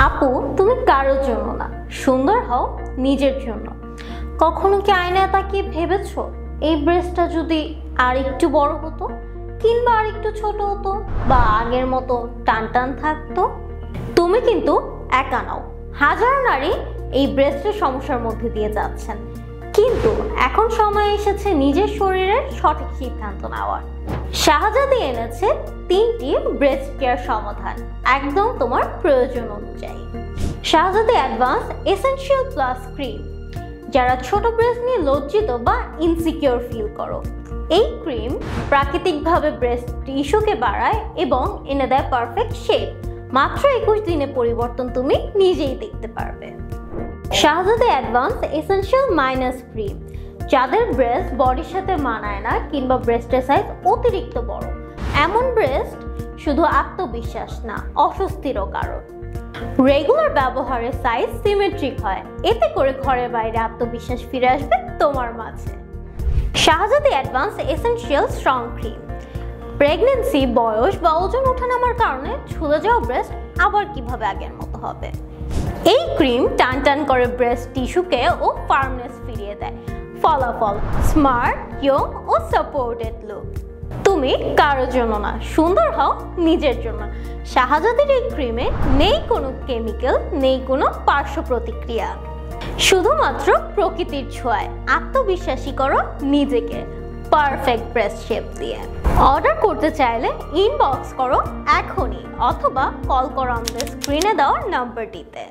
আপু, তুমি কারোর জন্য না, সুন্দর হও নিজের জন্য। কখনো কি আয়নায় তাকিয়ে ভেবেছো এই ব্রেস্টটা যদি আর একটু বড় হতো, কিংবা আর একটু ছোট হতো, বা আগের মতো টান টান থাকতো? তুমি কিন্তু একা নাও, হাজার নারী এই ব্রেস্টের সমস্যার মধ্যে দিয়ে যাচ্ছেন। কিন্তু এখন সময় এসেছে নিজের শরীরের সঠিক সিদ্ধান্ত নেওয়ার। শাহজাদি এনেছে 3টি ব্রেস্ট কেয়ার সমাধান, একদম তোমার প্রয়োজন অনুযায়ী। শাহজাদি অ্যাডভান্স এসেনশিয়াল প্লাস ক্রিম। যারা ছোট ব্রেস্ট নিয়ে লজ্জিত বা ইনসিকিউর ফিল করো, এই ক্রিম প্রাকৃতিকভাবে ব্রেস্ট টিস্যুকে বাড়ায় এবং এনে দেয় পারফেক্ট শেপ। মাত্র 21 দিনে পরিবর্তন তুমি নিজেই দেখতে পারবে। শাহজাদি অ্যাডভান্স এসেনশিয়াল মাইনাস ক্রিম। যাদের ব্রেস্ট বডির সাথে মানায় না কিংবা ব্রেস্টের সাইজ অতিরিক্ত বড়, এমন ব্রেস্ট শুধু আত্মবিশ্বাস না, অস্বস্তিরও কারণ। রেগুলার ব্যবহারে সাইজ সিমেট্রিক হয়, এতে করে ঘরের বাইরে আত্মবিশ্বাস ফিরে আসবে তোমার মাঝে। Shahzadi advance essential strong cream. Pregnancy, বয়স বা ওজন ওঠানামার কারণে ঝুলে যাওয়া ব্রেস্ট আবার কিভাবে আগের মতো হবে? এই ক্রিম টান টান করে ব্রেস্ট টিস্যুকে ও ফার্মনেস ফিরিয়ে দেয়। ফলাফল স্মার্ট, ইয়ং ও সাপোর্টেড লুক। তুমি কারোর জন্য না, সুন্দর হও নিজের জন্য। শাহজাদির এই ক্রিমে নেই কোনো কেমিক্যাল, নেই কোনো পার্শ্ব প্রতিক্রিয়া, শুধুমাত্র প্রকৃতির ছোঁয়ায় আত্মবিশ্বাসী করো নিজেকে পারফেক্ট ব্রেস্ট শেপ দিয়ে। অর্ডার করতে চাইলে ইনবক্স করো এখনই, অথবা কল করো আমাদের স্ক্রিনে দেওয়া নাম্বারটিতে।